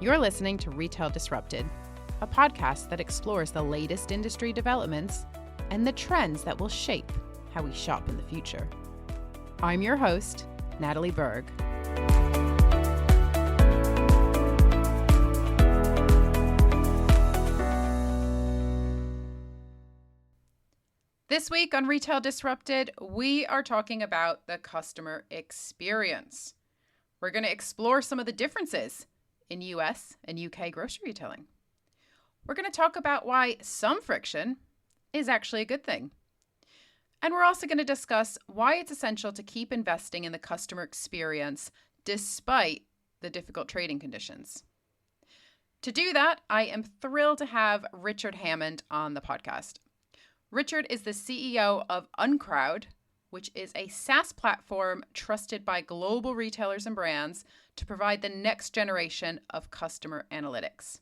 You're listening to Retail Disrupted, a podcast that explores the latest industry developments and the trends that will shape how we shop in the future. I'm your host, Natalie Berg. This week on Retail Disrupted, we are talking about the customer experience. We're going to explore some of the differences in US and UK grocery retailing. We're going to talk about why some friction is actually a good thing. And we're also going to discuss why it's essential to keep investing in the customer experience despite the difficult trading conditions. To do that, I am thrilled to have Richard Hammond on the podcast. Richard is the CEO of Uncrowd, which is a SaaS platform trusted by global retailers and brands to provide the next generation of customer analytics.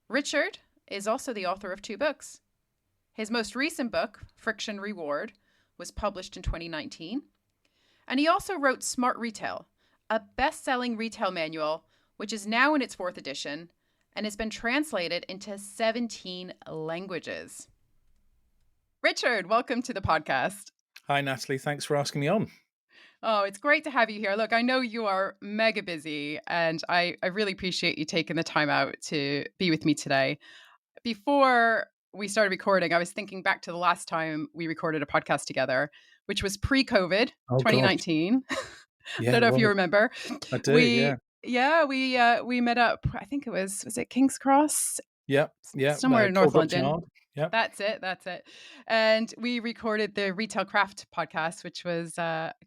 Richard is also the author of 2 books. His most recent book, Friction Reward, was published in 2019. And he also wrote Smart Retail, a best-selling retail manual, which is now in its 4th edition and has been translated into 17 languages. Richard, welcome to the podcast. Hi, Natalie. Thanks for asking me on. Oh, it's great to have you here. Look, I know you are mega busy, and I really appreciate you taking the time out to be with me today. Before we started recording, I was thinking back to the last time we recorded a podcast together, which was pre-COVID, 2019. Yeah, I don't know if you remember. I do, yeah. Yeah, we met up, I think it was it King's Cross? Yeah. Somewhere in North London. Yeah. That's it. And we recorded the Retail Craft podcast, which was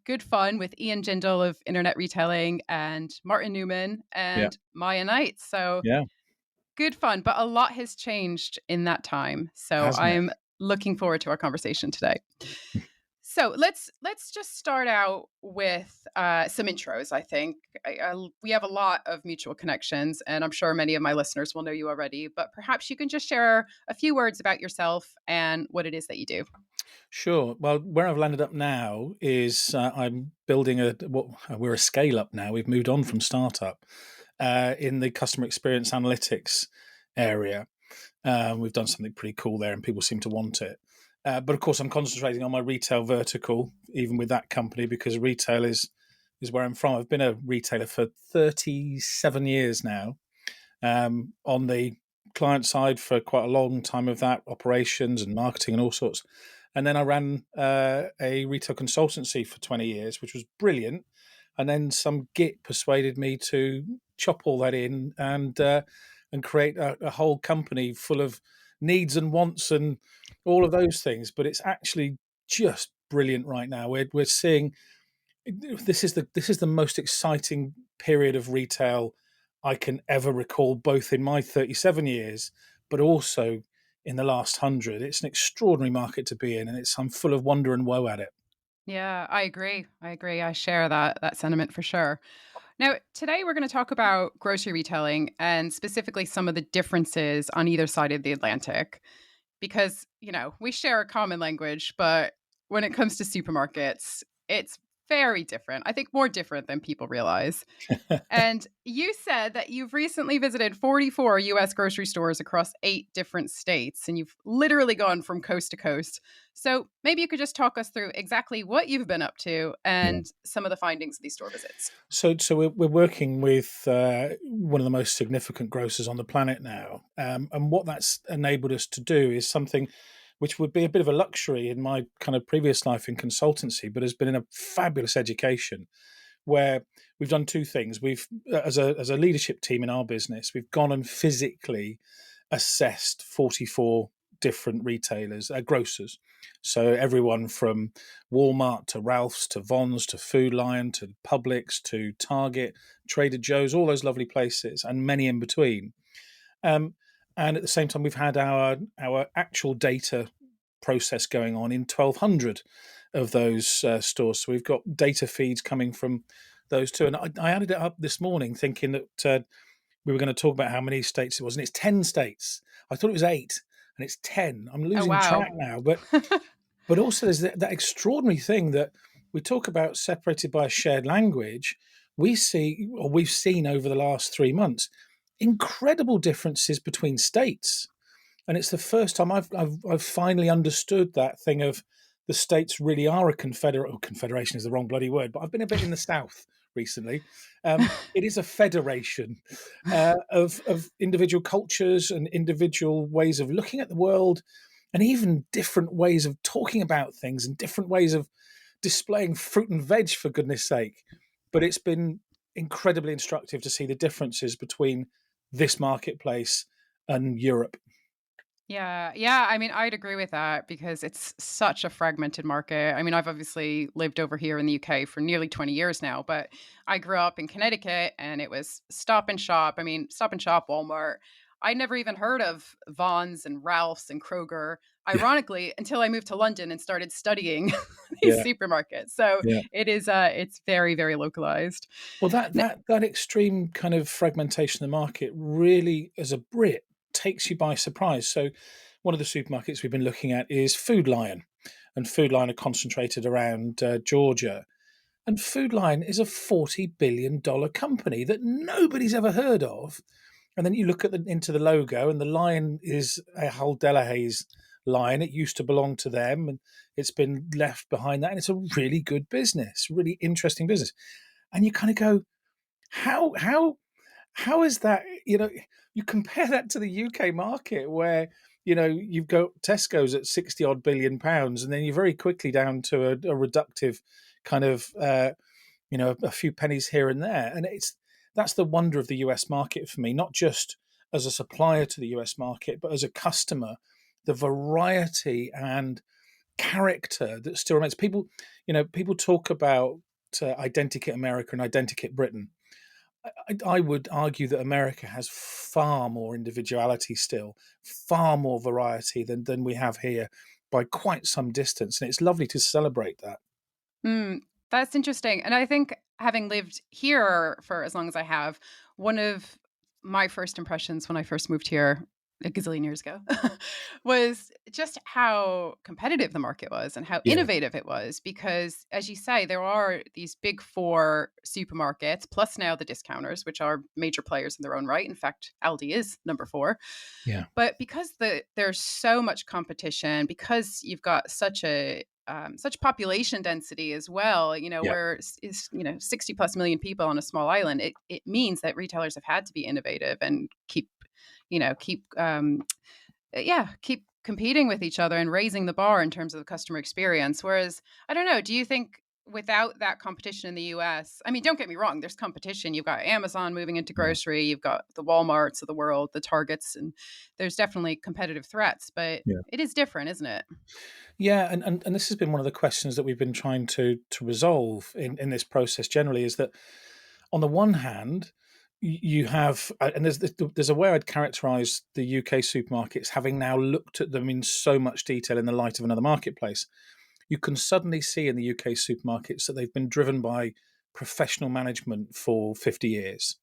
good fun with Ian Jindal of Internet Retailing and Martin Newman and Maya Knight. So good fun, but a lot has changed in that time. So I'm looking forward to our conversation today. So let's just start out with some intros, I think. We have a lot of mutual connections, and I'm sure many of my listeners will know you already, but perhaps you can just share a few words about yourself and what it is that you do. Sure. Well, where I've landed up now is I'm building we're a scale up now. We've moved on from startup in the customer experience analytics area. We've done something pretty cool there and people seem to want it. But of course, I'm concentrating on my retail vertical, even with that company, because retail is where I'm from. I've been a retailer for 37 years now, on the client side for quite a long time of that, operations and marketing and all sorts. And then I ran a retail consultancy for 20 years, which was brilliant. And then some git persuaded me to chop all that in and create a whole company full of needs and wants and all of those things. But it's actually just brilliant right now. We're seeing this is the most exciting period of retail I can ever recall, both in my 37 years, but also in the last 100. It's an extraordinary market to be in, and I'm full of wonder and woe at it. Yeah, I agree. I share that sentiment for sure. Now, today we're going to talk about grocery retailing and specifically some of the differences on either side of the Atlantic. Because, we share a common language, but when it comes to supermarkets, it's very different. I think more different than people realize. And you said that you've recently visited 44 US grocery stores across 8 different states, and you've literally gone from coast to coast. So maybe you could just talk us through exactly what you've been up to and some of the findings of these store visits. So we're working with one of the most significant grocers on the planet now. And what that's enabled us to do is something which would be a bit of a luxury in my kind of previous life in consultancy, but has been a fabulous education where we've done 2 things. We've, as a leadership team in our business, we've gone and physically assessed 44 different retailers, grocers. So everyone from Walmart to Ralph's to Vons to Food Lion to Publix to Target, Trader Joe's, all those lovely places, and many in between. And at the same time, we've had our actual data process going on in 1,200 of those stores. So we've got data feeds coming from those 2. And I added it up this morning thinking that we were going to talk about how many states it was. And it's 10 states. I thought it was 8, and it's 10. I'm losing track now. But also there's that extraordinary thing that we talk about separated by a shared language. We've seen over the last 3 months incredible differences between states. And it's the first time I've finally understood that thing of the states really are a confederate. Oh, confederation is the wrong bloody word, but I've been a bit in the South recently. It is a federation of individual cultures and individual ways of looking at the world, and even different ways of talking about things and different ways of displaying fruit and veg, for goodness sake. But it's been incredibly instructive to see the differences between this marketplace and Europe. Yeah, yeah. I mean, I'd agree with that because it's such a fragmented market. I mean, I've obviously lived over here in the UK for nearly 20 years now, but I grew up in Connecticut and it was Stop and Shop. I mean, Stop and Shop, Walmart. I never even heard of Vaughn's and Ralph's and Kroger, Yeah, ironically, until I moved to London and started studying these yeah, supermarkets. So yeah. it's very, very localized. Well, that extreme kind of fragmentation of the market really, as a Brit, takes you by surprise. So, one of the supermarkets we've been looking at is Food Lion, and Food Lion are concentrated around Georgia. And Food Lion is a $40 billion company that nobody's ever heard of. And then you look into the logo, and the lion is a Hull Delahaye's lion. It used to belong to them, and it's been left behind that. And it's a really good business, really interesting business. And you kind of go, how how is that? You compare that to the UK market where you've got Tesco's at 60 odd billion pounds, and then you're very quickly down to a reductive kind of a few pennies here and there. And that's the wonder of the US market for me, not just as a supplier to the US market, but as a customer. The variety and character that still remains. People talk about Identikit America and Identikit Britain. I would argue that America has far more individuality still, far more variety than we have here by quite some distance. And it's lovely to celebrate that. Mm, that's interesting. And I think having lived here for as long as I have, one of my first impressions when I first moved here a gazillion years ago was just how competitive the market was and how Yeah, innovative it was. Because, as you say, there are these big four supermarkets, plus now the discounters, which are major players in their own right. In fact, Aldi is number four. yeah, But because there's so much competition, because you've got such population density as well, yeah. where is 60 plus million people on a small island, it means that retailers have had to be innovative and keep competing with each other and raising the bar in terms of the customer experience. Whereas, I don't know, do you think without that competition in the US, I mean, don't get me wrong, there's competition. You've got Amazon moving into Yeah. grocery, you've got the Walmarts of the world, the Targets, and there's definitely competitive threats, but Yeah. it is different, isn't it? Yeah, and this has been one of the questions that we've been trying to resolve in this process generally is that on the one hand, you have, and there's a way I'd characterize the UK supermarkets, having now looked at them in so much detail in the light of another marketplace. You can suddenly see in the UK supermarkets that they've been driven by professional management for 50 years.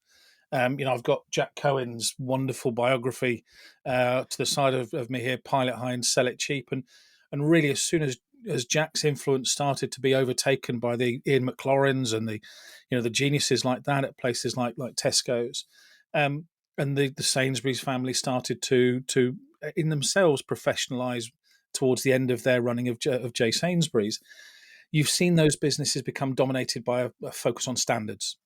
I've got Jack Cohen's wonderful biography to the side of me here, Pilot High and Sell It Cheap, and really as soon as Jack's influence started to be overtaken by the Ian McLaurins and the geniuses like that at places like Tesco's, and the Sainsbury's family started to in themselves professionalize towards the end of their running of J Sainsbury's. You've seen those businesses become dominated by a focus on standards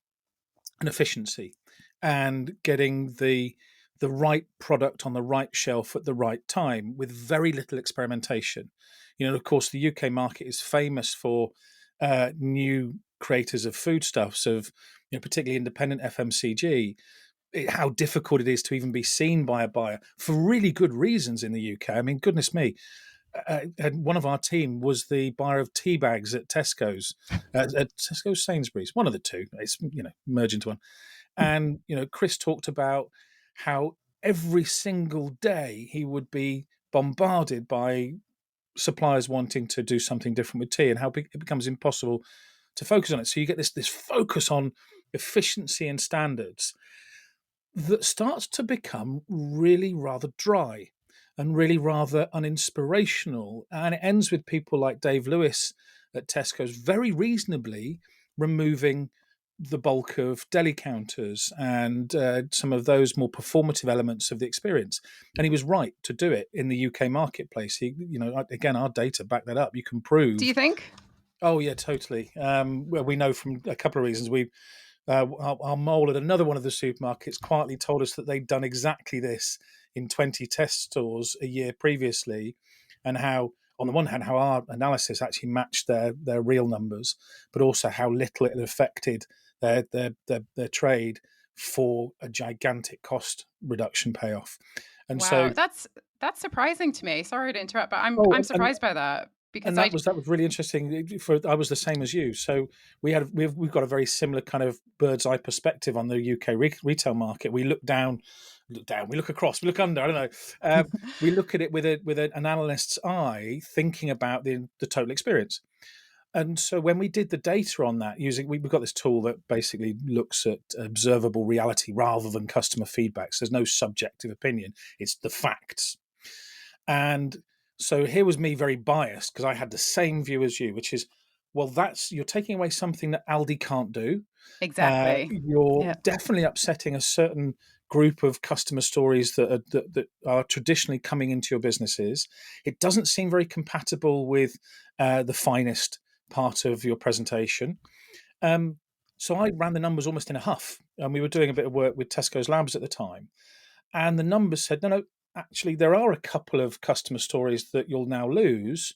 and efficiency and getting the right product on the right shelf at the right time with very little experimentation. Of course, the UK market is famous for new creators of foodstuffs, of particularly independent FMCG. How difficult it is to even be seen by a buyer for really good reasons in the UK. I mean, goodness me, and one of our team was the buyer of tea bags at Tesco's, at Tesco's Sainsbury's, one of the two. It's merge into one. And Chris talked about how every single day he would be bombarded by suppliers wanting to do something different with tea, and how it becomes impossible to focus on it. So you get this focus on efficiency and standards that starts to become really rather dry and really rather uninspirational. And it ends with people like Dave Lewis at Tesco's very reasonably removing the bulk of deli counters and some of those more performative elements of the experience. And he was right to do it in the UK marketplace. Again, our data back that up. You can Do you prove. think? Oh yeah, totally. Well, we know from a couple of reasons. Our mole at another one of the supermarkets quietly told us that they'd done exactly this in 20 test stores a year previously, and how, on the one hand, how our analysis actually matched their real numbers, but also how little it had affected their trade for a gigantic cost reduction payoff. And so, Wow, that's surprising to me. Sorry to interrupt, but I'm oh, surprised by that because and I that was really interesting. I was the same as you. So we've got a very similar kind of bird's eye perspective on the UK retail market. We look down, we look across, we look under. I don't know. We look at it with an analyst's eye, thinking about the total experience. And so when we did the data on that, we've got this tool that basically looks at observable reality rather than customer feedback. So there's no subjective opinion; it's the facts. And so here was me very biased because I had the same view as you, which is, well, you're taking away something that Aldi can't do. exactly. You're Yeah. definitely upsetting a certain group of customer stories that are traditionally coming into your businesses. It doesn't seem very compatible with the finest part of your presentation. Um, so I ran the numbers almost in a huff, and we were doing a bit of work with Tesco's Labs at the time, and the numbers said, no, actually, there are a couple of customer stories that you'll now lose,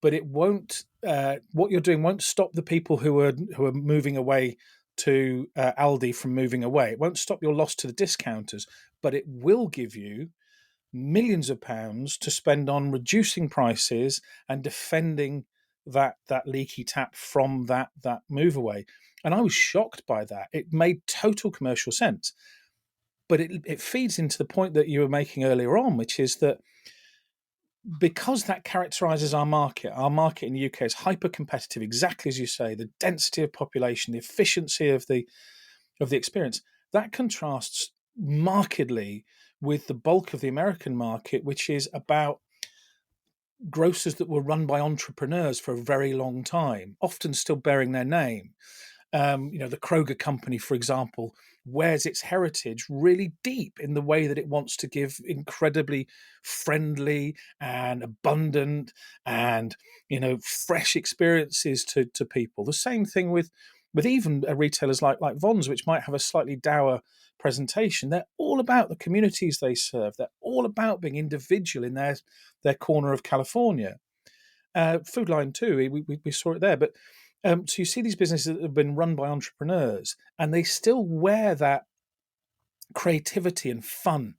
but it won't. What you're doing won't stop the people who are moving away to Aldi from moving away. It won't stop your loss to the discounters, but it will give you millions of pounds to spend on reducing prices and defending that leaky tap from that move away. And I was shocked by that. It made total commercial sense, but it feeds into the point that you were making earlier on, which is that because that characterizes our market in the UK is hyper competitive, exactly as you say, the density of population, the efficiency of the experience, that contrasts markedly with the bulk of the American market, which is about grocers that were run by entrepreneurs for a very long time, often still bearing their name. The Kroger company, for example, wears its heritage really deep in the way that it wants to give incredibly friendly and abundant and fresh experiences to people. The same thing with even retailers like Vons, which might have a slightly dour presentation. They're all about the communities they serve. They're all about being individual in their corner of California. Food Line too, we saw it there. But so you see these businesses that have been run by entrepreneurs, and they still wear that creativity and fun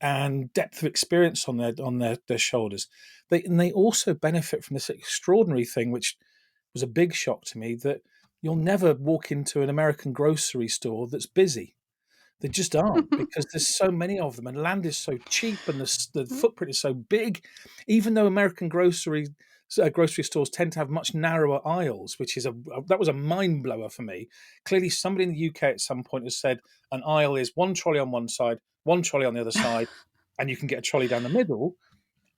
and depth of experience on their shoulders. They also benefit from this extraordinary thing, which was a big shock to me, that you'll never walk into an American grocery store that's busy. They just aren't, because there's so many of them, and land is so cheap, and the footprint is so big. Even though American grocery stores tend to have much narrower aisles, which is that was a mind blower for me. Clearly, somebody in the UK at some point has said an aisle is one trolley on one side, one trolley on the other side, and you can get a trolley down the middle.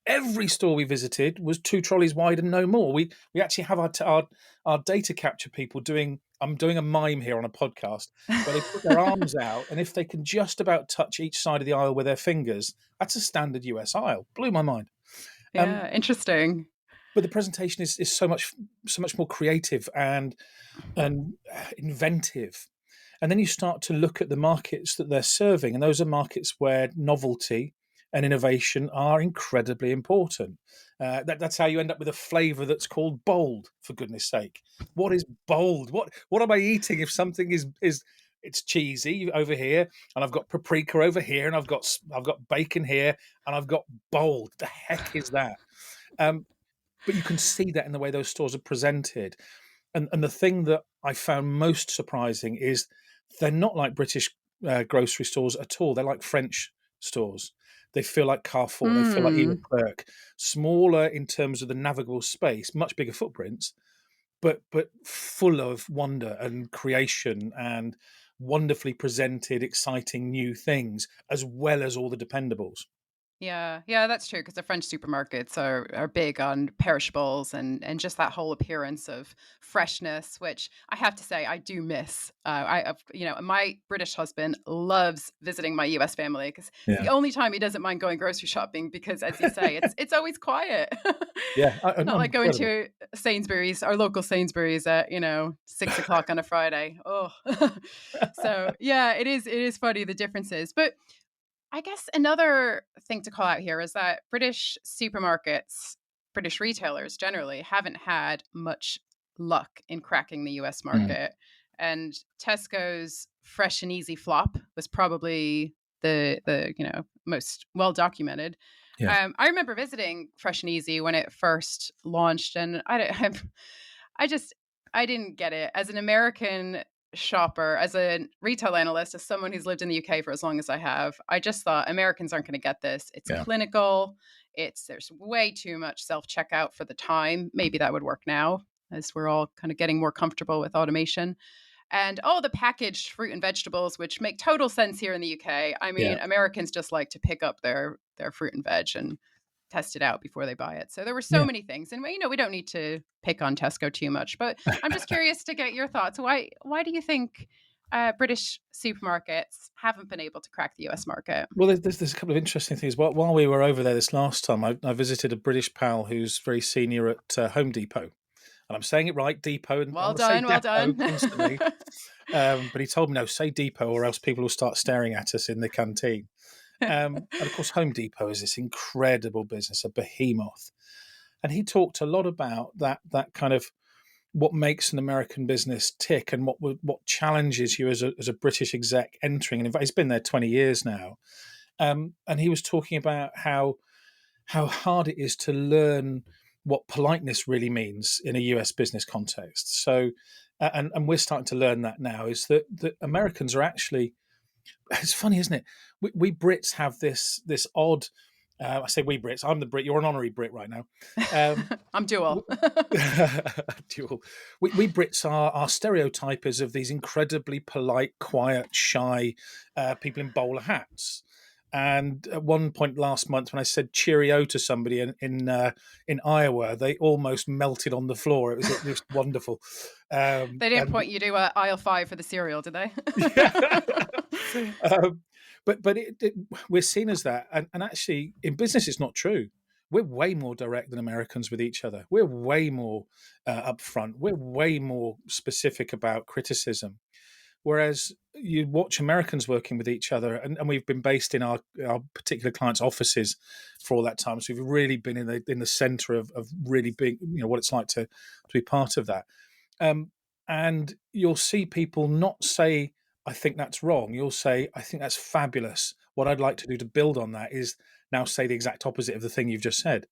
Every store we visited was two trolleys wide and no more. We actually have our data capture people doing. I'm doing a mime here on a podcast where they put their arms out, and if they can just about touch each side of the aisle with their fingers, that's a standard US aisle. Blew my mind. Um, Yeah, interesting. but the presentation is so much more creative and inventive. And then you start to look at the markets that they're serving, and those are markets where novelty and innovation are incredibly important. That's how you end up with a flavour that's called bold. For goodness' sake, what is bold? What am I eating if something is it's cheesy over here, and I've got paprika over here, and I've got bacon here, and I've got bold. The heck is that? But you can see that in the way those stores are presented. And the thing that I found most surprising is they're not like British grocery stores at all. They're like French stores. They feel like Carrefour. They feel like E. Mm. Leclerc. Smaller in terms of the navigable space, much bigger footprints, but full of wonder and creation and wonderfully presented, exciting new things, as well as all the dependables. Yeah, yeah, that's true because the French supermarkets are big on perishables and just that whole appearance of freshness, which I have to say I do miss. My British husband loves visiting my US family because it's the Yeah, only time he doesn't mind going grocery shopping because, as you say, it's always quiet. yeah, It's not like going incredible. to Sainsbury's, our local Sainsbury's at 6 o'clock on a Friday. Oh, so yeah, it is funny the differences, but I guess another thing to call out here is that British supermarkets, British retailers generally haven't had much luck in cracking the US Mm, market. And Tesco's Fresh and Easy flop was probably the most well documented. yeah, I remember visiting Fresh and Easy when it first launched, and I just I didn't get it as an American shopper, as a retail analyst, as someone who's lived in the UK for as long as I have. I just thought Americans aren't going to get this. It's yeah. clinical. There's way too much self checkout for the time. Maybe that would work now as we're all kind of getting more comfortable with automation. And the packaged fruit and vegetables, which make total sense here in the UK. I Yeah. mean, Americans just like to pick up their fruit and veg and test it out before they buy it. So there were so Yeah. many things, and we don't need to pick on Tesco too much, but I'm just curious to get your thoughts. Why do you think British supermarkets haven't been able to crack the US market? Well, there's a couple of interesting things. While we were over there this last time, I visited a British pal who's very senior at Home Depot, and I'm saying it right, Depot, and I Well want to say done, well depot done. constantly. But he told me no, say depot, or else people will start staring at us in the canteen. And of course, Home Depot is this incredible business, a behemoth, and he talked a lot about that kind of what makes an American business tick and what challenges you as a British exec entering. And in fact, he's been there 20 years now, and he was talking about how hard it is to learn what politeness really means in a US business context. So, and we're starting to learn that now. Is that Americans are actually, it's funny, isn't it? We Brits have this odd. I say we Brits. I'm the Brit. You're an honorary Brit right now. I'm dual. Dual. We Brits are stereotypers of these incredibly polite, quiet, shy people in bowler hats. And at one point last month, when I said cheerio to somebody in Iowa, they almost melted on the floor. It was wonderful. They didn't And point you to aisle 5 for the cereal, did they? yeah. um, but we're seen as that, and actually in business it's not true. We're way more direct than Americans with each other. We're way more upfront. We're way more specific about criticism. Whereas you watch Americans working with each other, and we've been based in our particular clients' offices for all that time, so we've really been in the centre of really being, what it's like to be part of that. Um, and you'll see people not say, I think that's wrong. You'll say, I think that's fabulous. What I'd like to do to build on that is now say the exact opposite of the thing you've just said,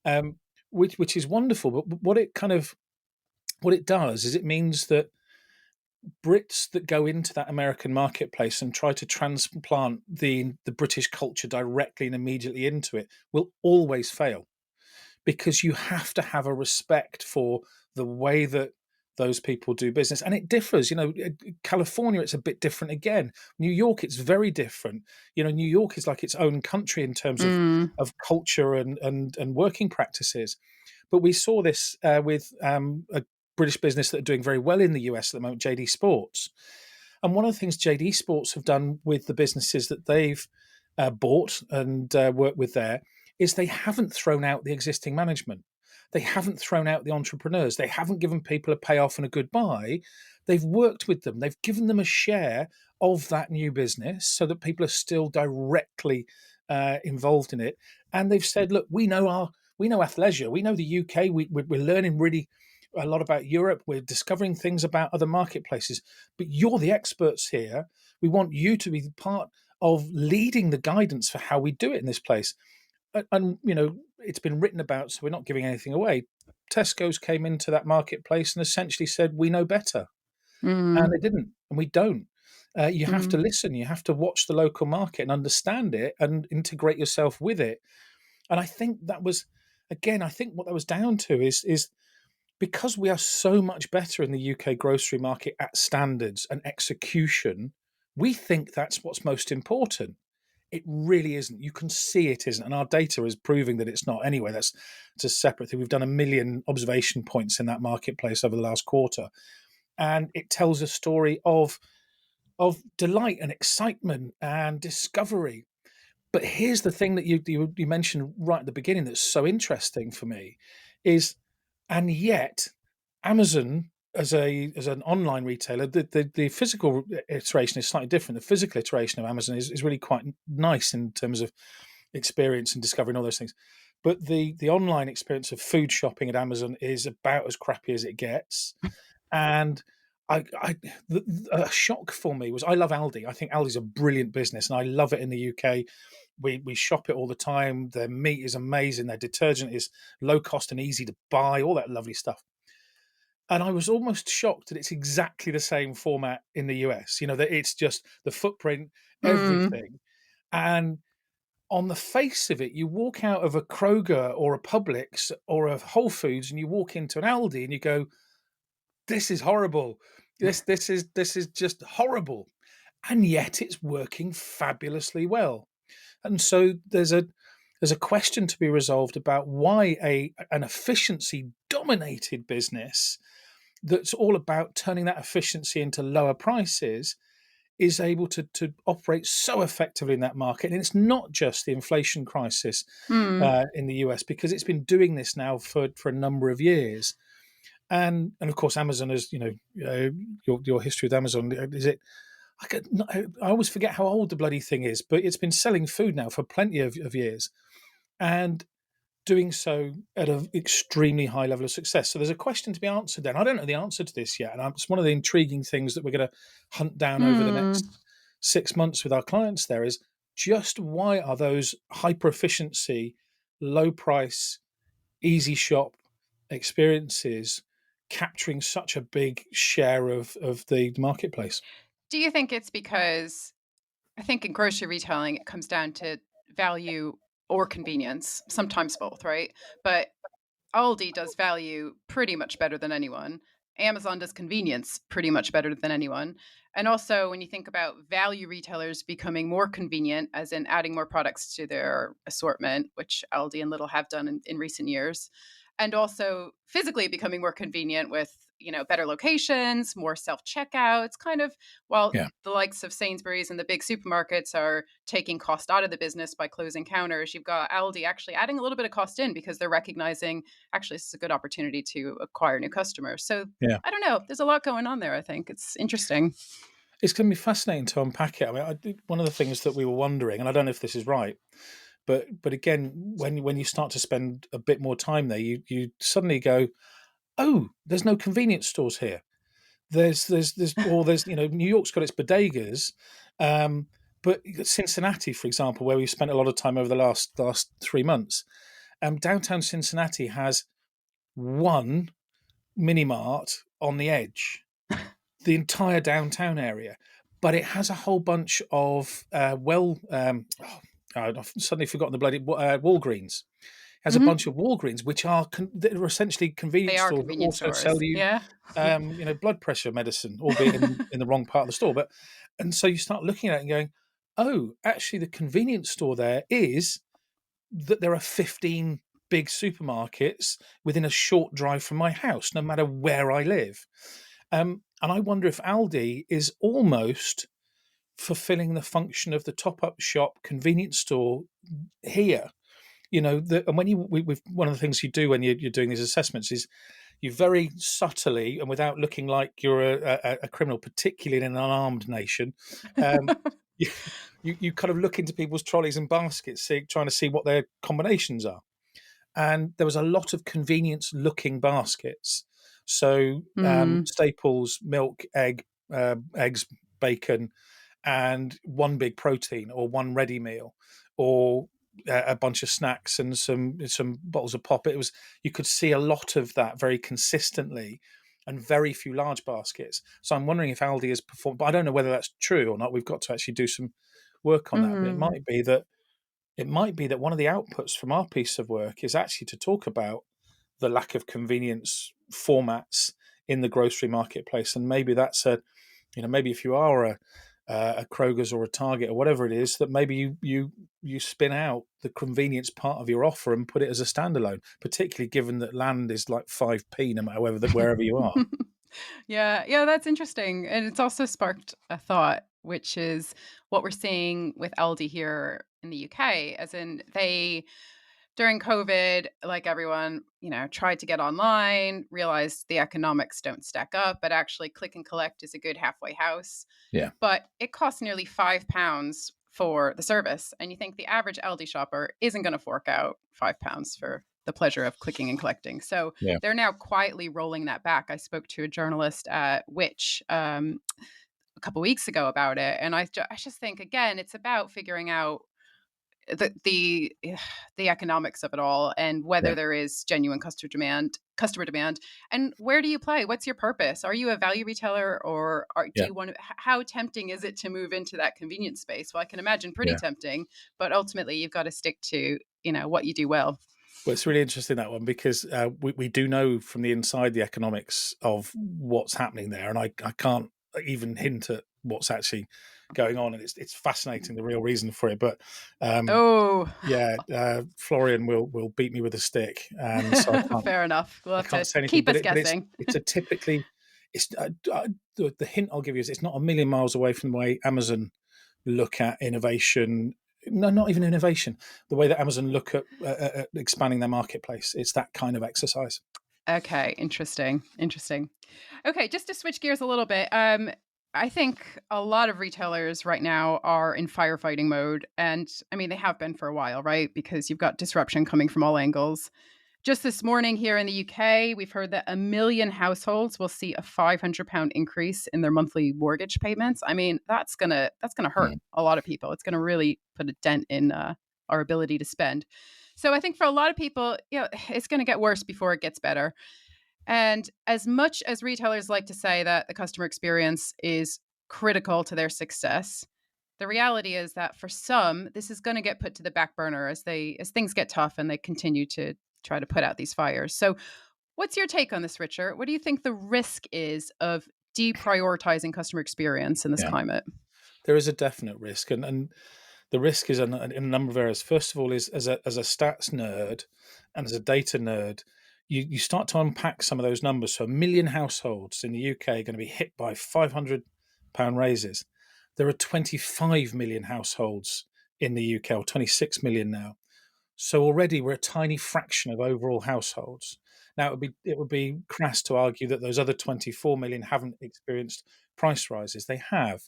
um, which is wonderful. But what it does is it means that Brits that go into that American marketplace and try to transplant the British culture directly and immediately into it will always fail, because you have to have a respect for the way that those people do business, and it differs. California, it's a bit different again. New York, it's very different. New York is like its own country in terms of Mm. culture and working practices. But we saw this with a British business that are doing very well in the US at the moment, JD Sports. And one of the things JD Sports have done with the businesses that they've bought and worked with there is they haven't thrown out the existing management. They haven't thrown out the entrepreneurs. They haven't given people a payoff and a goodbye. They've worked with them. They've given them a share of that new business so that people are still directly involved in it. And they've said, look, we know athleisure. We know the UK. We're learning really a lot about Europe. We're discovering things about other marketplaces. But you're the experts here. We want you to be part of leading the guidance for how we do it in this place. And it's been written about, so we're not giving anything away. Tesco's came into that marketplace and essentially said, we know better. And Mm. they didn't, and we don't. You have to Mm. listen. You have to watch the local market and understand it and integrate yourself with it. And I think that was, again, I think what that was down to is because we are so much better in the UK grocery market at standards and execution, we think that's what's most important. It really isn't. You can see it isn't, and our data is proving that it's not. Anyway, it's a separate thing. We've done 1 million observation points in that marketplace over the last quarter, and it tells a story of delight and excitement and discovery. But here's the thing that you mentioned right at the beginning that's so interesting for me is, and yet Amazon as an online retailer, the physical iteration is slightly different. The physical iteration of Amazon is really quite nice in terms of experience and discovery and all those things. But the online experience of food shopping at Amazon is about as crappy as it gets. And a shock for me was, I love Aldi. I think Aldi's a brilliant business, and I love it in the UK. We shop it all the time. Their meat is amazing. Their detergent is low cost and easy to buy. All that lovely stuff. And I was almost shocked that it's exactly the same format in the US. You know, that it's just the footprint, Mm. everything. And on the face of it, you walk out of a Kroger or a Publix or a Whole Foods, and you walk into an Aldi, and you go, "This is horrible. This is just horrible." And yet it's working fabulously well. And so there's a question to be resolved about why a an efficiency dominated business that's all about turning that efficiency into lower prices is able to operate so effectively in that market. And it's not just the inflation crisis Mm. in the US, because it's been doing this now for a number of years. And of course, Amazon is, your history with Amazon, is it? I always forget how old the bloody thing is, but it's been selling food now for plenty of years, and doing so at an extremely high level of success. So there's a question to be answered there. And I don't know the answer to this yet. And it's one of the intriguing things that we're going to hunt down over the Mm. next 6 months with our clients there is just why are those hyper efficiency, low price, easy shop experiences capturing such a big share of the marketplace? Do you think it's because I think in grocery retailing, it comes down to value or convenience, sometimes both, right? But Aldi does value pretty much better than anyone. Amazon does convenience pretty much better than anyone. And also, when you think about value retailers becoming more convenient, as in adding more products to their assortment, which Aldi and Lidl have done in recent years, and also physically becoming more convenient with better locations, more self checkouts, kind of while Yeah. the likes of Sainsbury's and the big supermarkets are taking cost out of the business by closing counters, you've got Aldi actually adding a little bit of cost in because they're recognizing actually this is a good opportunity to acquire new customers. So Yeah. I don't know. There's a lot going on there. I think it's interesting. It's going to be fascinating to unpack it. I mean, one of the things that we were wondering, and I don't know if this is right, but again, when you start to spend a bit more time there, you suddenly go, oh, there's no convenience stores here. There's New York's got its bodegas, um, but Cincinnati, for example, where we've spent a lot of time over the last 3 months, downtown Cincinnati has one mini mart on the edge, the entire downtown area, but it has a whole bunch of I've suddenly forgotten the bloody Walgreens. Has a Hmm. bunch of Walgreens, which are that are essentially They convenience are stores that convenience also sell stores. you, Yeah. blood pressure medicine, albeit in the wrong part of the store. And so you start looking at it and going, oh, actually, the convenience store there is that there are 15 big supermarkets within a short drive from my house, no matter where I live. And I wonder if Aldi is almost fulfilling the function of the top-up shop convenience store here. And when we've one of the things you do when you're doing these assessments is you very subtly and without looking like you're a criminal, particularly in an unarmed nation, um, you, you kind of look into people's trolleys and baskets, trying to see what their combinations are. And there was a lot of convenience-looking baskets. So Mm. staples, milk, eggs, bacon, and one big protein or one ready meal, or a bunch of snacks and some bottles of pop. It was You could see a lot of that very consistently, and very few large baskets. So I'm wondering if Aldi has performed, but I don't know whether that's true or not. We've got to actually do some work on that. But Mm. it might be that one of the outputs from our piece of work is actually to talk about the lack of convenience formats in the grocery marketplace, and maybe that's maybe if you are a Kroger's or a Target or whatever it is, that maybe you spin out the convenience part of your offer and put it as a standalone, particularly given that land is like 5p no matter wherever you are. Yeah, yeah, that's interesting. And it's also sparked a thought, which is what we're seeing with Aldi here in the UK, as in they during COVID, like everyone, tried to get online, realized the economics don't stack up, but actually click and collect is a good halfway house. Yeah, But it costs nearly £5 for the service. And you think the average Aldi shopper isn't going to fork out £5 for the pleasure of clicking and collecting. So yeah, they're now quietly rolling that back. I spoke to a journalist at Which a couple weeks ago about it. And I just think, again, it's about figuring out the the economics of it all and yeah, whether there is genuine customer demand, and where do you play? What's your purpose? Are you a value retailer, or do yeah, you want to, how tempting is it to move into that convenience space? Well, I can imagine pretty yeah. tempting, but ultimately you've got to stick to what you do well. Well, it's really interesting, that one, because we do know from the inside the economics of what's happening there, and I can't even hint at what's actually going on, and it's fascinating, the real reason for it. But Oh. yeah, Florian will beat me with a stick, and so Fair enough, we'll I have to can't say anything. keep But us it's guessing. it's a typically it's the hint I'll give you is it's not a million miles away from the way Amazon look at innovation. No, not even innovation. The way that Amazon look at expanding their marketplace. It's that kind of exercise. Okay, interesting. Okay, just to switch gears a little bit, I think a lot of retailers right now are in firefighting mode. And I mean, they have been for a while, right? Because you've got disruption coming from all angles. Just this morning here in the UK, we've heard that 1 million households will see a £500 increase in their monthly mortgage payments. I mean, that's gonna hurt Mm. a lot of people. It's gonna really put a dent in our ability to spend. So I think for a lot of people, it's going to get worse before it gets better. And as much as retailers like to say that the customer experience is critical to their success, the reality is that for some, this is going to get put to the back burner as things get tough and they continue to try to put out these fires. So, what's your take on this, Richard? What do you think the risk is of deprioritizing customer experience in this Yeah, climate? there is a definite risk, and the risk is in a number of areas. First of all, is as a stats nerd and as a data nerd, you start to unpack some of those numbers. So, 1 million households in the UK are going to be hit by £500 raises. There are 25 million households in the UK, or 26 million now. So already we're a tiny fraction of overall households. Now it would be crass to argue that those other 24 million haven't experienced price rises. They have,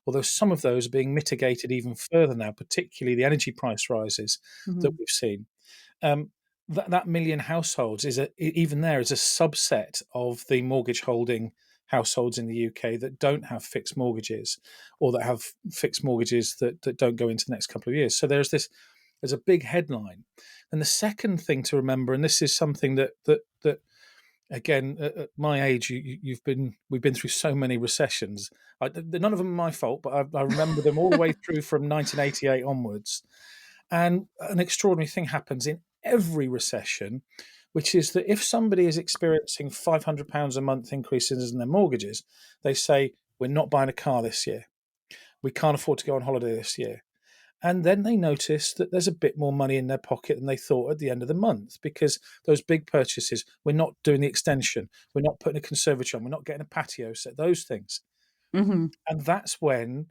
although some of those are being mitigated even further now, particularly the energy price rises that Mhm. we've seen. Um, that million households even there is a subset of the mortgage holding households in the UK that don't have fixed mortgages, or that have fixed mortgages that don't go into the next couple of years. So there's a big headline. And the second thing to remember, and this is something that again, at my age, we've been through so many recessions. None of them are my fault, but I remember them all the way through from 1988 onwards. And an extraordinary thing happens in every recession, which is that if somebody is experiencing £500 a month increases in their mortgages, they say, "We're not buying a car this year. We can't afford to go on holiday this year." And then they notice that there's a bit more money in their pocket than they thought at the end of the month, because those big purchases, we're not doing the extension, we're not putting a conservatory on, we're not getting a patio set, those things. Mhm. And that's when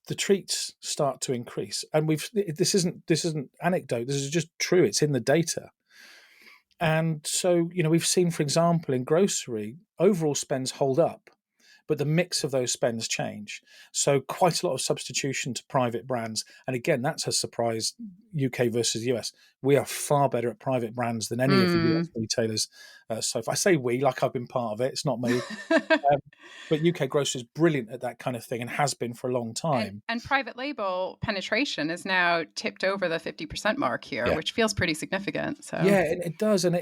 the treats start to increase. And this isn't anecdote, this is just true, it's in the data. And so, we've seen, for example, in grocery, overall spends hold up, but the mix of those spends change. So quite a lot of substitution to private brands. And again, that's a surprise, UK versus US. We are far better at private brands than any of the US Mm. retailers. So if I say we, like I've been part of it, it's not me. Um, but UK grocery is brilliant at that kind of thing and has been for a long And time. and private label penetration is now tipped over the 50% mark here, Yeah. which feels pretty significant. So, Yeah, it does, and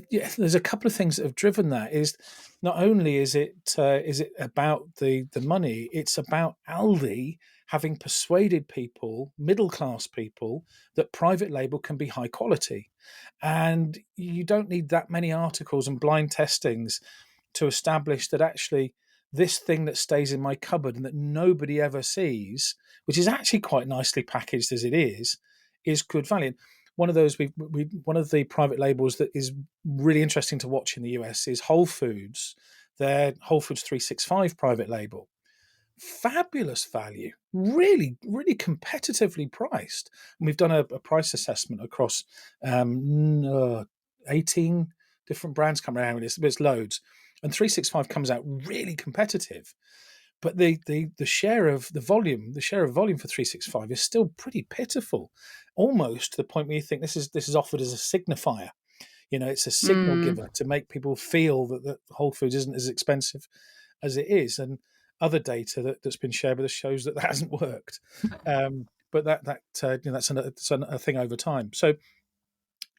yeah, there's a couple of things that have driven that. Is not only is it about the money, it's about Aldi having persuaded people, middle class people, that private label can be high quality, and you don't need that many articles and blind testings to establish that actually. this thing that stays in my cupboard and that nobody ever sees, which is actually quite nicely packaged as it is good value. One of those one of the private labels that is really interesting to watch in the US is Whole Foods. Their Whole Foods 365 private label, fabulous value, really, really competitively priced. And we've done a price assessment across 18 different brands come around with this. There's loads, and 365 comes out really competitive. But the share of the share of volume for 365 is still pretty pitiful, almost to the point where you think this is offered as a signifier. It's a signal Mm. giver to make people feel that Whole Foods isn't as expensive as it is. And other data that's been shared with us shows that hasn't worked. But that's a thing over time. So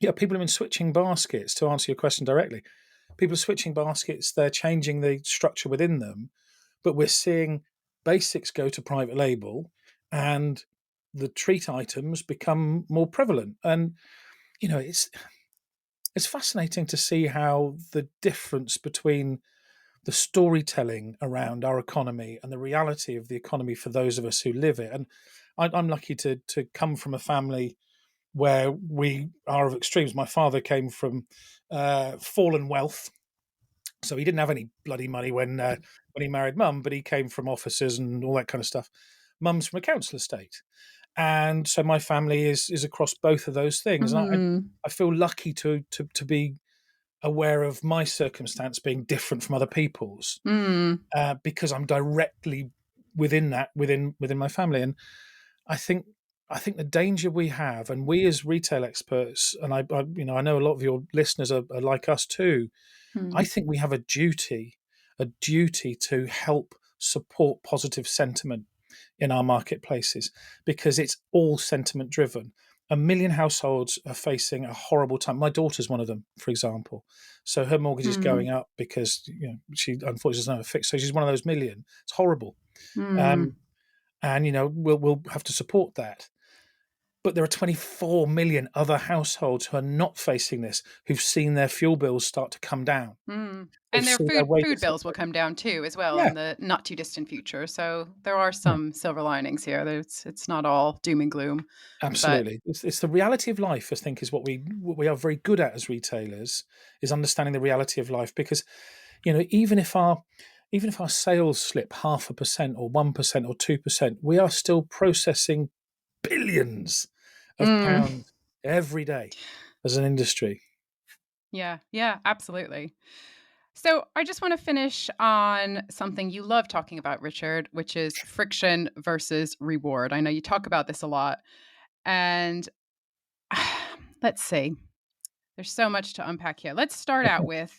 yeah, people have been switching baskets. To answer your question directly, people are switching baskets. They're changing the structure within them, but we're seeing basics go to private label, and the treat items become more prevalent. And it's fascinating to see how the difference between the storytelling around our economy and the reality of the economy for those of us who live it. And I'm lucky to come from a family where we are of extremes. My father came from fallen wealth, so he didn't have any bloody money when he married mum, but he came from officers and all that kind of stuff. Mum's from a council estate, and so my family is across both of those things. And Mm. I feel lucky to be aware of my circumstance being different from other people's, Mm. because I'm directly within my family. And I think I think the danger we have, and we as retail experts, and I know a lot of your listeners are like us too. I Mm. think we have a duty to help support positive sentiment in our marketplaces, because it's all sentiment driven. 1 million households are facing a horrible time. My daughter's one of them, for example. So her mortgage is Mm. going up because she unfortunately doesn't have a fix. So she's one of those million. It's horrible, Mm. um, and we'll have to support that. But there are 24 million other households who are not facing this, who've seen their fuel bills start to come down. Mm. They've And their seen their food wages bills will come down too, as well, Yeah, in the not too distant future. So there are yeah, some silver linings here. It's not all doom and gloom, but absolutely. It's the reality of life, I think, is what we are very good at as retailers, is understanding the reality of life. Because even if our sales slip 0.5% or 1% or 2%, we are still processing billions of mm, pounds every day as an industry. yeah, yeah, absolutely. So I just want to finish on something you love talking about, Richard, which is friction versus reward. I know you talk about this a lot, and let's see. There's so much to unpack here. Let's start out with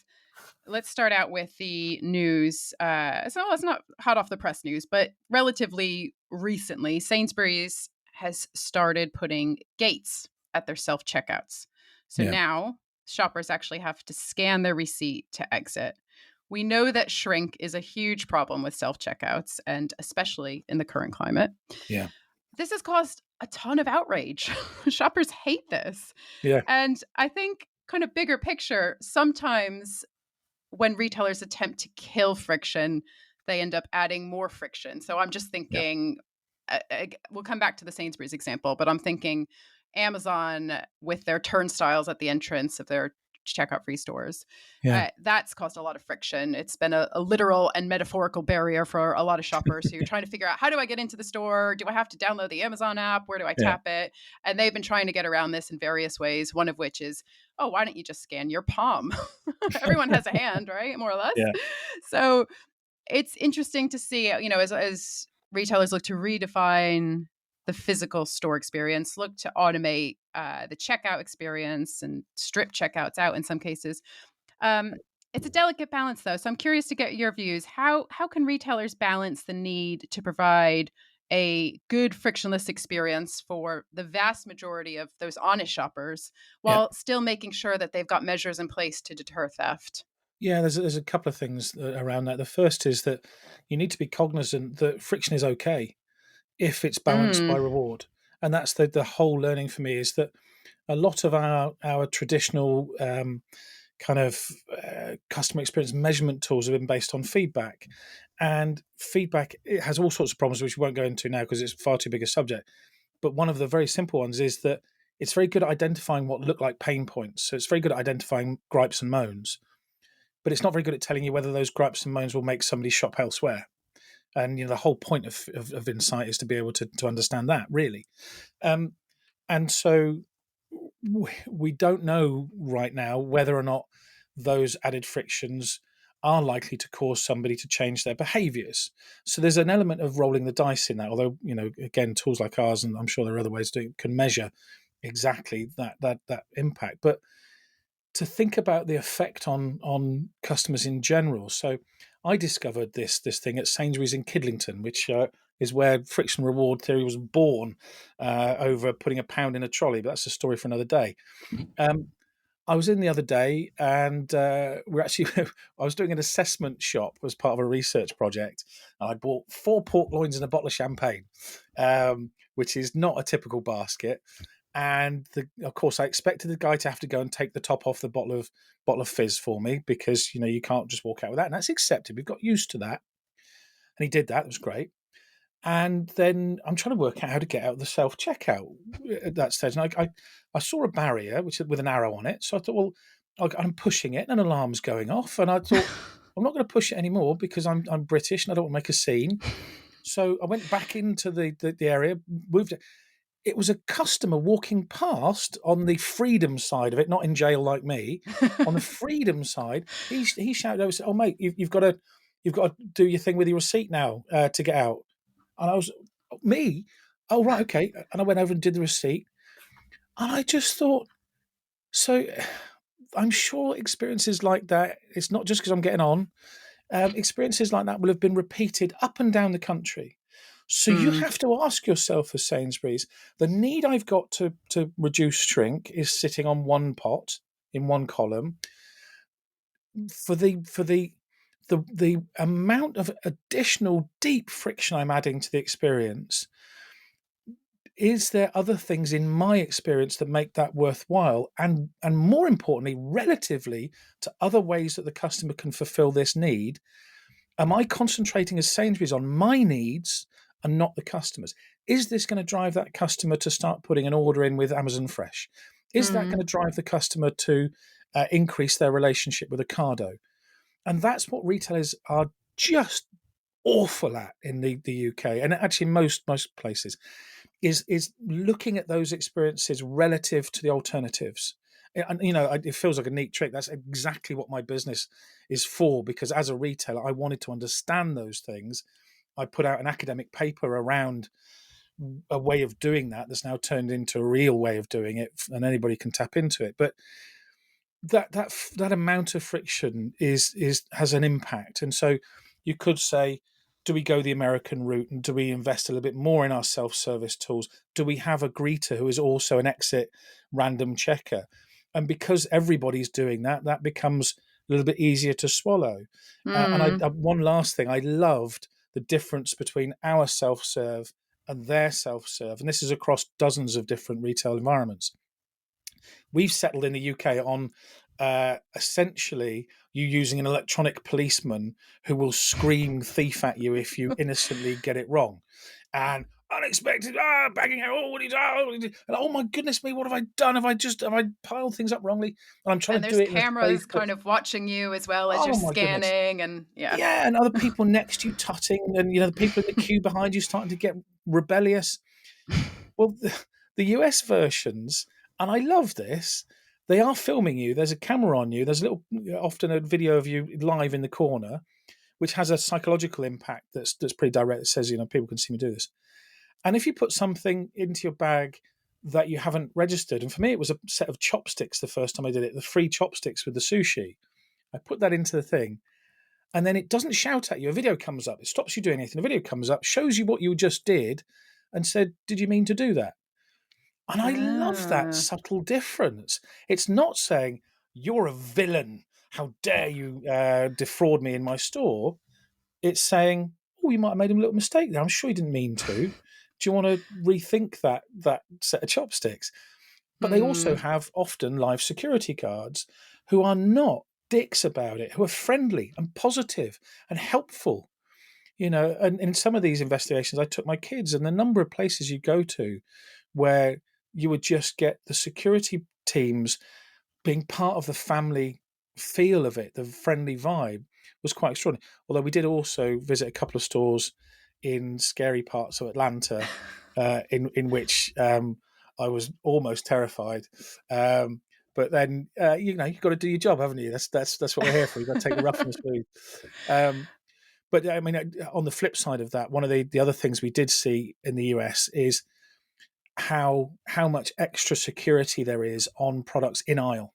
the news. So it's not hot off the press news, but relatively recently, Sainsbury's has started putting gates at their self checkouts. So Yeah, now shoppers actually have to scan their receipt to exit. We know that shrink is a huge problem with self checkouts, and especially in the current climate. yeah, This has caused a ton of outrage. Shoppers hate this. yeah, And I think, kind of bigger picture, sometimes when retailers attempt to kill friction, they end up adding more friction. So I'm just yeah, thinking, we'll come back to the Sainsbury's example, but I'm thinking Amazon with their turnstiles at the entrance of their checkout free stores. yeah, That's caused a lot of friction. It's been a literal and metaphorical barrier for a lot of shoppers who are trying to figure out, how do I get into the store? Do I have to download the Amazon app? Where do I yeah, tap it? And they've been trying to get around this in various ways, one of which is, oh, why don't you just scan your palm? Everyone has a hand, right? More or less. yeah, So it's interesting to see, as retailers look to redefine the physical store experience, look to automate the checkout experience and strip checkouts out in some cases. Um, it's a delicate balance, though. So I'm curious to get your views. How can retailers balance the need to provide a good frictionless experience for the vast majority of those honest shoppers yeah. while still making sure that they've got measures in place to deter theft? Yeah, there's a couple of things around that. The first is that you need to be cognizant that friction is okay if it's balanced by Mm, reward, and that's the whole learning for me, is that a lot of our traditional kind of customer experience measurement tools have been based on feedback. And feedback, it has all sorts of problems, which we won't go into now because it's far too big a subject. But one of the very simple ones is that it's very good at identifying what look like pain points. So it's very good at identifying gripes and moans, but it's not very good at telling you whether those gripes and moans will make somebody shop elsewhere. And the whole point of insight is to be able to understand that, really. And so we don't know right now whether or not those added frictions are likely to cause somebody to change their behaviors. So there's an element of rolling the dice in that, although, again, tools like ours, and I'm sure there are other ways to can measure exactly that impact. But to think about the effect on customers in general. So I discovered this thing at Sainsbury's in Kidlington, which is where friction reward theory was born, over putting £1 in a trolley. But that's a story for another day. I was in the other day, and we're actually I was doing an assessment shop as part of a research project, and I bought 4 pork loins and a bottle of champagne, which is not a typical basket. And of course, I expected the guy to have to go and take the top off the bottle of fizz for me, because you can't just walk out with that, and that's accepted. We've got used to that, and he did that. It was great. And then I'm trying to work out how to get out of the self checkout at that stage. And I saw a barrier with an arrow on it, so I thought, well, I'm pushing it, and an alarm's going off, and I thought, I'm not going to push it anymore because I'm British and I don't want to make a scene. So I went back into the area, moved it. It was a customer walking past on the freedom side of it, not in jail like me. On the freedom side, he shouted over, "Oh mate, you've got to do your thing with your receipt now to get out." And I was, me? Oh right, okay. And I went over and did the receipt, and I just thought, so I'm sure experiences like that. It's not just because I'm getting on. Experiences like that will have been repeated up and down the country. So you have to ask yourself, as Sainsbury's, the need I've got to reduce shrink is sitting on one pot in one column. For the amount of additional deep friction I'm adding to the experience, is there other things in my experience that make that worthwhile? And more importantly, relatively to other ways that the customer can fulfill this need, am I concentrating as Sainsbury's on my needs and not the customers? Is this going to drive that customer to start putting an order in with Amazon Fresh? Is that going to drive the customer to increase their relationship with Ocado? And that's what retailers are just awful at in the UK, and actually most places, is looking at those experiences relative to the alternatives. And it feels like a neat trick. That's exactly what my business is for, because as a retailer, I wanted to understand those things. I put out an academic paper around a way of doing that that's now turned into a real way of doing it, and anybody can tap into it. But that amount of friction has an impact. And so you could say, do we go the American route, and do we invest a little bit more in our self-service tools? Do we have a greeter who is also an exit random checker? And because everybody's doing that, that becomes a little bit easier to swallow. And one last thing, I loved the difference between our self-serve and their self-serve. And this is across dozens of different retail environments. We've settled in the UK on essentially you using an electronic policeman who will scream thief at you if you innocently get it wrong. And unexpected, bagging out, oh my goodness me, what have I done? Have I piled things up wrongly? And I'm trying to do it. And there's cameras kind of watching you as well as you're scanning, and and other people next to you tutting, and the people in the queue behind you starting to get rebellious. Well, the US versions, and I love this, they are filming you. There's a camera on you. There's often a video of you live in the corner, which has a psychological impact that's pretty direct. It says, people can see me do this. And if you put something into your bag that you haven't registered, and for me it was a set of chopsticks the first time I did it, the free chopsticks with the sushi. I put that into the thing, and then it doesn't shout at you. A video comes up. It stops you doing anything. A video comes up, shows you what you just did, and said, did you mean to do that? And I love that subtle difference. It's not saying, you're a villain, how dare you defraud me in my store. It's saying, oh, you might have made a little mistake there. I'm sure you didn't mean to. Do you want to rethink that set of chopsticks? But they also have often live security guards who are not dicks about it, who are friendly and positive and helpful. And in some of these investigations, I took my kids, and the number of places you go to where you would just get the security teams being part of the family feel of it, the friendly vibe, was quite extraordinary. Although we did also visit a couple of stores in scary parts of Atlanta, in which I was almost terrified. But then you've got to do your job, haven't you? That's what we're here for. You've got to take the rough and the smooth. But I mean, on the flip side of that, one of the other things we did see in the US is how much extra security there is on products in aisle.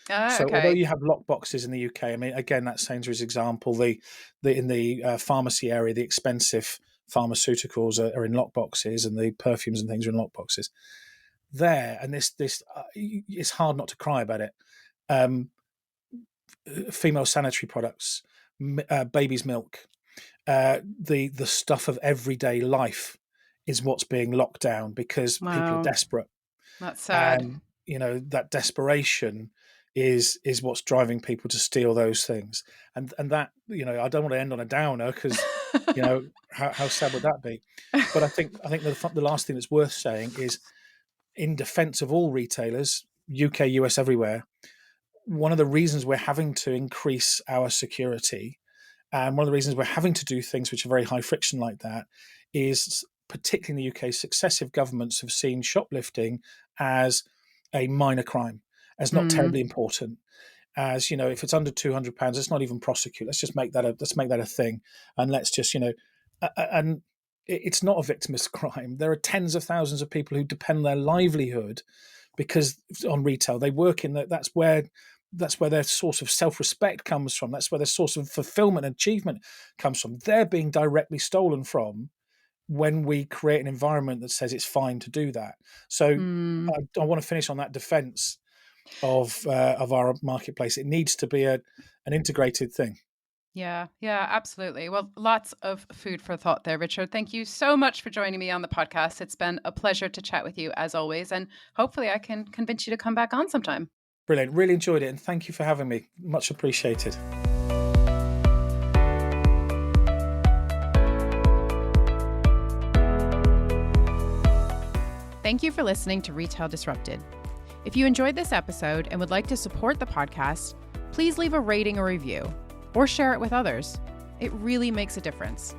So although Okay. you have lock boxes in the UK, I mean, again, that's Sainsbury's example. In the pharmacy area, the expensive pharmaceuticals are in lock boxes, and the perfumes and things are in lock boxes. There, and this it's hard not to cry about it. Female sanitary products, baby's milk, the stuff of everyday life is what's being locked down because people are Wow. desperate. That's sad. And that desperation is what's driving people to steal those things. And that, I don't want to end on a downer, because how sad would that be? But I think the last thing that's worth saying is, in defense of all retailers, UK, US, everywhere, one of the reasons we're having to increase our security, and one of the reasons we're having to do things which are very high friction like that, is particularly in the UK, successive governments have seen shoplifting as a minor crime, as not terribly important. As if it's under £200, let's not even prosecute. Let's just make that a thing, and let's just and it's not a victimless crime. There are tens of thousands of people who depend their livelihood on retail. They work in that. That's where their source of self-respect comes from. That's where their source of fulfillment and achievement comes from. They're being directly stolen from when we create an environment that says it's fine to do that. So I want to finish on that defense of our marketplace. It needs to be an integrated thing. Yeah, absolutely. Well, lots of food for thought there, Richard. Thank you so much for joining me on the podcast. It's been a pleasure to chat with you, as always, and hopefully I can convince you to come back on sometime. Brilliant. Really enjoyed it, and thank you for having me. Much appreciated. Thank you for listening to Retail Disrupted. If you enjoyed this episode and would like to support the podcast, please leave a rating or review or share it with others. It really makes a difference.